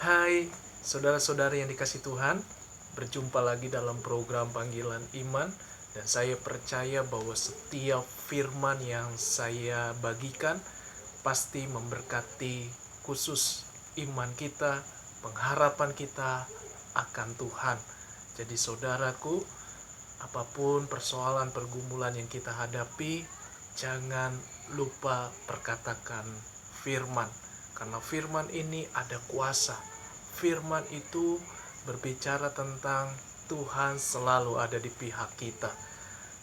Hai, saudara-saudari yang dikasih Tuhan, berjumpa lagi dalam program Panggilan Iman, dan saya percaya bahwa setiap firman yang saya bagikan pasti memberkati khusus iman kita, pengharapan kita akan Tuhan. Jadi saudaraku, apapun persoalan pergumulan yang kita hadapi, jangan lupa perkatakan firman. Karena firman ini ada kuasa. Firman itu berbicara tentang Tuhan selalu ada di pihak kita.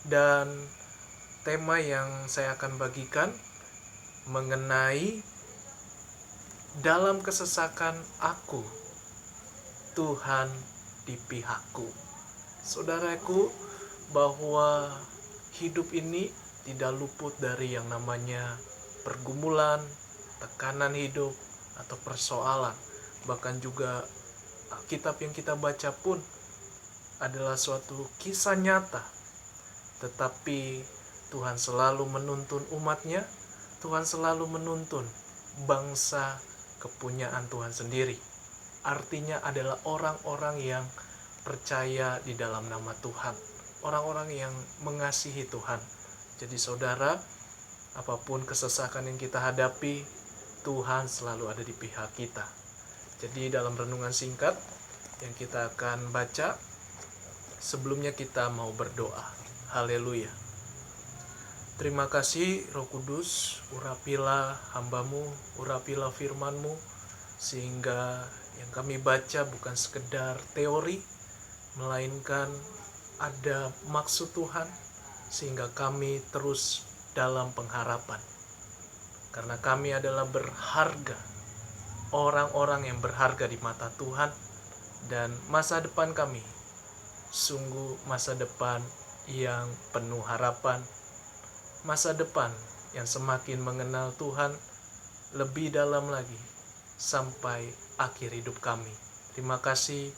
Dan tema yang saya akan bagikan mengenai dalam kesesakan aku, Tuhan di pihakku. Saudaraku, bahwa hidup ini tidak luput dari yang namanya pergumulan, tekanan hidup, atau persoalan. Bahkan juga Alkitab yang kita baca pun adalah suatu kisah nyata. Tetapi Tuhan selalu menuntun umatnya, Tuhan selalu menuntun bangsa kepunyaan Tuhan sendiri. Artinya adalah orang-orang yang percaya di dalam nama Tuhan, orang-orang yang mengasihi Tuhan. Jadi saudara, apapun kesesakan yang kita hadapi, Tuhan selalu ada di pihak kita. Jadi dalam renungan singkat yang kita akan baca, sebelumnya kita mau berdoa. Haleluya. Terima kasih Roh Kudus, urapilah hambamu, urapilah firman-Mu, sehingga yang kami baca bukan sekedar teori, melainkan ada maksud Tuhan, sehingga kami terus dalam pengharapan. Karena kami adalah berharga, orang-orang yang berharga di mata Tuhan, dan masa depan kami sungguh masa depan yang penuh harapan, masa depan yang semakin mengenal Tuhan lebih dalam lagi sampai akhir hidup kami. Terima kasih,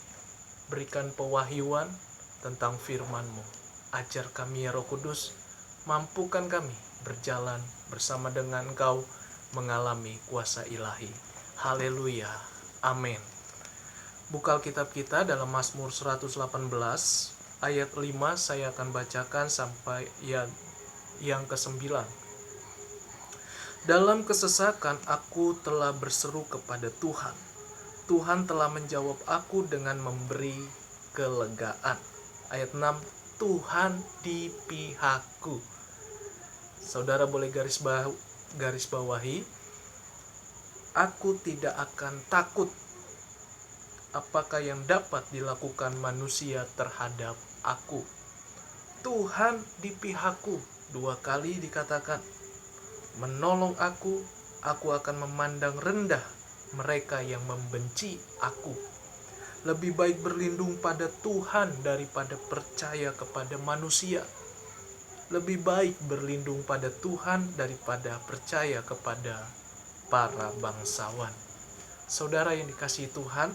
berikan pewahyuan tentang firman-Mu. Ajar kami ya Roh Kudus, mampukan kami berjalan bersama dengan Engkau mengalami kuasa ilahi. Haleluya. Amin. Buka Alkitab kita dalam Mazmur 118 ayat 5, saya akan bacakan sampai yang ke-9. Dalam kesesakan aku telah berseru kepada Tuhan. Tuhan telah menjawab aku dengan memberi kelegaan. Ayat 6, Tuhan di pihakku. Saudara boleh garis bawahi, aku tidak akan takut apakah yang dapat dilakukan manusia terhadap aku. Tuhan di pihakku, 2 kali dikatakan. Menolong aku akan memandang rendah mereka yang membenci aku. Lebih baik berlindung pada Tuhan daripada percaya kepada manusia. Lebih baik berlindung pada Tuhan daripada percaya kepada para bangsawan. Saudara yang dikasihi Tuhan,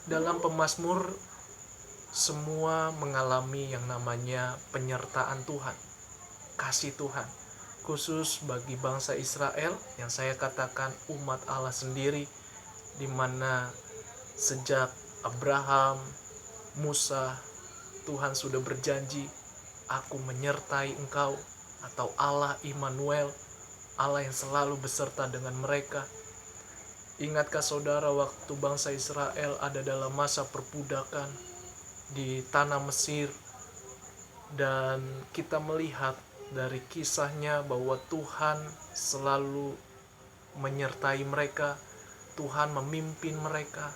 dalam pemazmur semua mengalami yang namanya penyertaan Tuhan, kasih Tuhan. Khusus bagi bangsa Israel yang saya katakan umat Allah sendiri, di mana sejak Abraham, Musa, Tuhan sudah berjanji, aku menyertai engkau, atau Allah Immanuel, Allah yang selalu beserta dengan mereka. Ingatkah saudara waktu bangsa Israel ada dalam masa perbudakan di tanah Mesir, dan kita melihat dari kisahnya bahwa Tuhan selalu menyertai mereka, Tuhan memimpin mereka,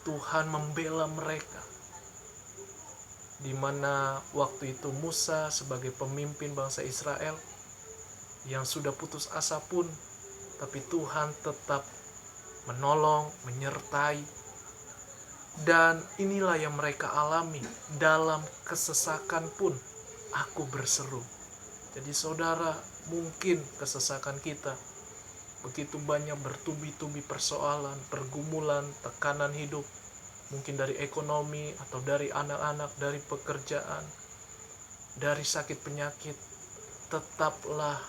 Tuhan membela mereka. Di mana waktu itu Musa sebagai pemimpin bangsa Israel yang sudah putus asa pun, tapi Tuhan tetap menolong, menyertai. Dan inilah yang mereka alami. Dalam kesesakan pun aku berseru. Jadi saudara, mungkin kesesakan kita begitu banyak bertubi-tubi persoalan, pergumulan, tekanan hidup, mungkin dari ekonomi atau dari anak-anak, dari pekerjaan, dari sakit penyakit. Tetaplah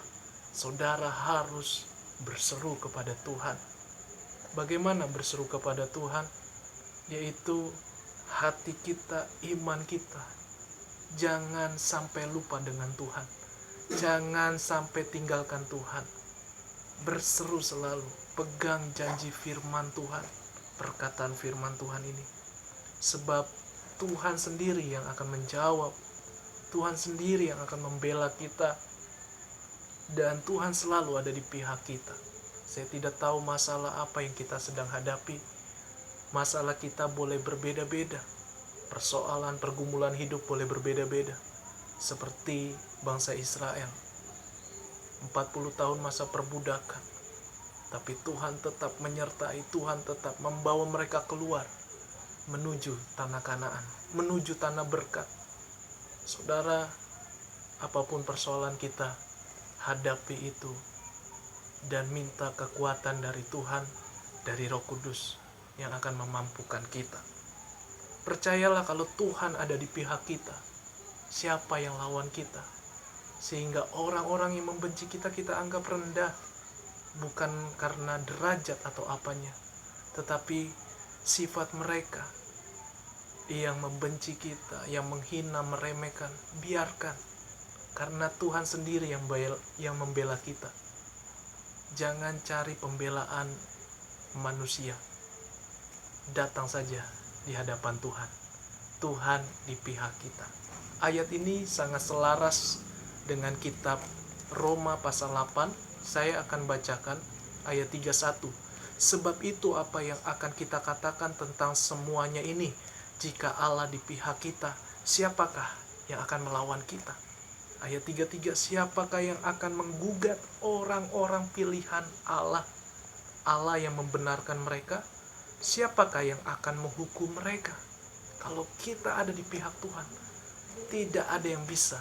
saudara harus berseru kepada Tuhan. Bagaimana berseru kepada Tuhan? Yaitu hati kita, iman kita. Jangan sampai lupa dengan Tuhan. Jangan sampai tinggalkan Tuhan. Berseru selalu, pegang janji firman Tuhan, perkataan firman Tuhan ini. Sebab Tuhan sendiri yang akan menjawab, Tuhan sendiri yang akan membela kita, dan Tuhan selalu ada di pihak kita. Saya tidak tahu masalah apa yang kita sedang hadapi. Masalah kita boleh berbeda-beda. Persoalan, pergumulan hidup boleh berbeda-beda. Seperti bangsa Israel. 40 tahun masa perbudakan. Tapi Tuhan tetap menyertai, Tuhan tetap membawa mereka keluar menuju tanah Kanaan, menuju tanah berkat. Saudara, apapun persoalan kita, hadapi itu dan minta kekuatan dari Tuhan, dari Roh Kudus yang akan memampukan kita. Percayalah kalau Tuhan ada di pihak kita, siapa yang lawan kita? Sehingga orang-orang yang membenci kita, kita anggap rendah. Bukan karena derajat atau apanya, tetapi sifat mereka yang membenci kita, yang menghina, meremehkan, biarkan. Karena Tuhan sendiri yang membela kita. Jangan cari pembelaan manusia. Datang saja di hadapan Tuhan. Tuhan di pihak kita. Ayat ini sangat selaras dengan kitab Roma pasal 8. Saya akan bacakan ayat 31. Sebab itu apa yang akan kita katakan tentang semuanya ini? Jika Allah di pihak kita, siapakah yang akan melawan kita? Ayat 33, siapakah yang akan menggugat orang-orang pilihan Allah? Allah yang membenarkan mereka, siapakah yang akan menghukum mereka? Kalau kita ada di pihak Tuhan, tidak ada yang bisa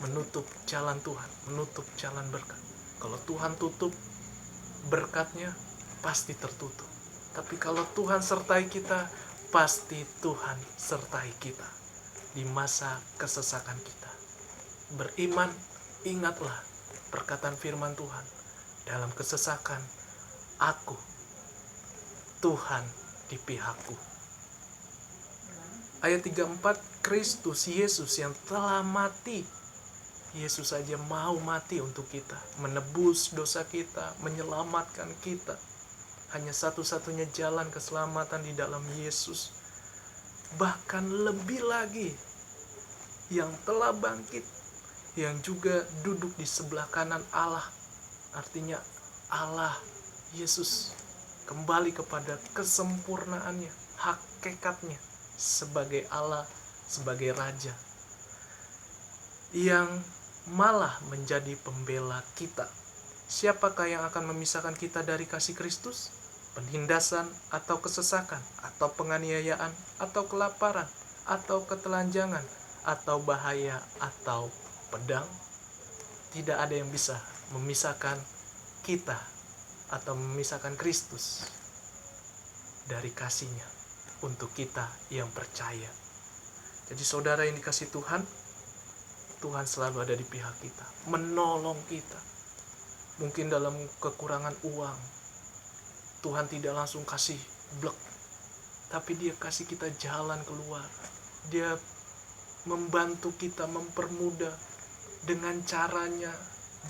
menutup jalan Tuhan, menutup jalan berkat. Kalau Tuhan tutup, berkatnya pasti tertutup. Tapi kalau Tuhan sertai kita, pasti Tuhan sertai kita di masa kesesakan kita. Beriman, ingatlah perkataan firman Tuhan. Dalam kesesakan, aku, Tuhan di pihakku. Ayat 34, Kristus Yesus yang telah mati. Yesus saja mau mati untuk kita, menebus dosa kita, menyelamatkan kita. Hanya satu-satunya jalan keselamatan di dalam Yesus. Bahkan lebih lagi, yang telah bangkit, yang juga duduk di sebelah kanan Allah. Artinya Allah, Yesus, kembali kepada kesempurnaannya, hakikatnya, sebagai Allah, sebagai Raja, yang malah menjadi pembela kita. Siapakah yang akan memisahkan kita dari kasih Kristus? Penindasan atau kesesakan, atau penganiayaan, atau kelaparan, atau ketelanjangan, atau bahaya, atau pedang? Tidak ada yang bisa memisahkan kita atau memisahkan Kristus dari kasih-Nya untuk kita yang percaya. Jadi saudara yang dikasih Tuhan, Tuhan selalu ada di pihak kita, menolong kita. Mungkin dalam kekurangan uang, Tuhan tidak langsung kasih blek, tapi Dia kasih kita jalan keluar. Dia membantu kita, mempermudah dengan caranya,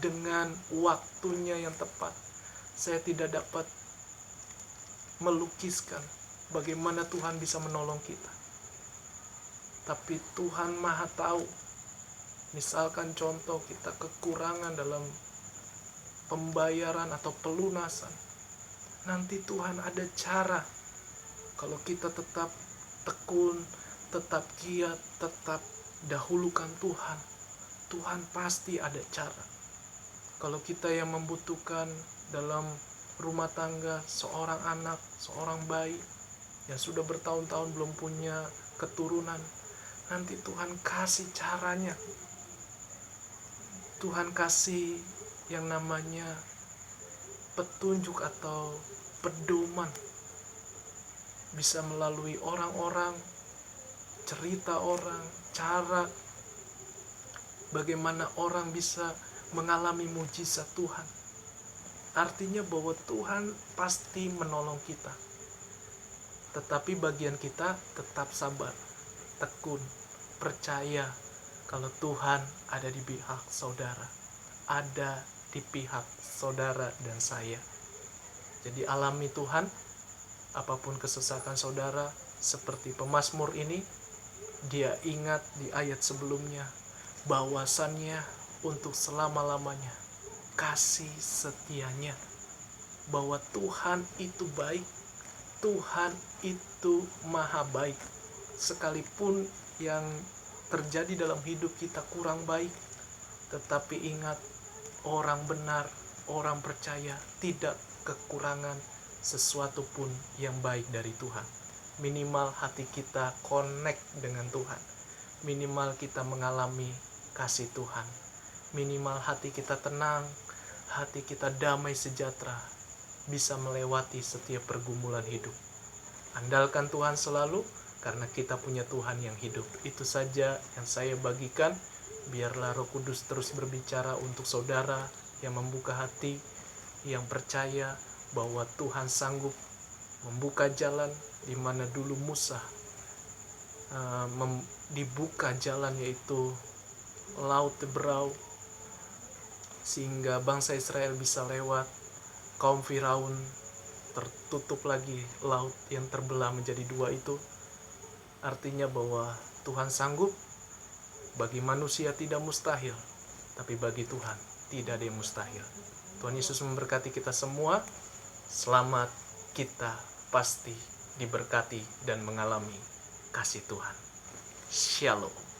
dengan waktunya yang tepat. Saya tidak dapat melukiskan bagaimana Tuhan bisa menolong kita, tapi Tuhan Maha tahu. Misalkan contoh kita kekurangan dalam pembayaran atau pelunasan, nanti Tuhan ada cara. Kalau kita tetap tekun, tetap giat, tetap dahulukan Tuhan, Tuhan pasti ada cara. Kalau kita yang membutuhkan dalam rumah tangga, seorang anak, seorang bayi yang sudah bertahun-tahun belum punya keturunan, nanti Tuhan kasih caranya. Tuhan kasih yang namanya petunjuk atau pedoman. Bisa melalui orang-orang, cerita orang, cara bagaimana orang bisa mengalami mujizat Tuhan. artinya bahwa Tuhan pasti menolong kita. Tetapi bagian kita tetap sabar, tekun, percaya kalau Tuhan ada di pihak saudara, ada di pihak saudara dan saya. Jadi alami Tuhan, apapun kesesakan saudara, seperti pemazmur ini, dia ingat di ayat sebelumnya, bahwasannya untuk selama-lamanya, kasih setianya, bahwa Tuhan itu baik, Tuhan itu maha baik. Sekalipun yang terjadi dalam hidup kita kurang baik, tetapi ingat, orang benar, orang percaya tidak kekurangan sesuatu pun yang baik dari Tuhan. Minimal hati kita connect dengan Tuhan, minimal kita mengalami kasih Tuhan, minimal hati kita tenang, hati kita damai sejahtera, bisa melewati setiap pergumulan hidup. Andalkan Tuhan selalu, karena kita punya Tuhan yang hidup. Itu saja yang saya bagikan. Biarlah Roh Kudus terus berbicara untuk saudara yang membuka hati, yang percaya bahwa Tuhan sanggup membuka jalan di mana dulu Musa dibuka jalan, yaitu Laut Teberau, sehingga bangsa Israel bisa lewat. Kaum Firaun tertutup lagi laut yang terbelah menjadi dua itu. Artinya bahwa Tuhan sanggup. Bagi manusia tidak mustahil, tapi bagi Tuhan tidak ada yang mustahil. Tuhan Yesus memberkati kita semua. Selamat, kita pasti diberkati dan mengalami kasih Tuhan. Shalom.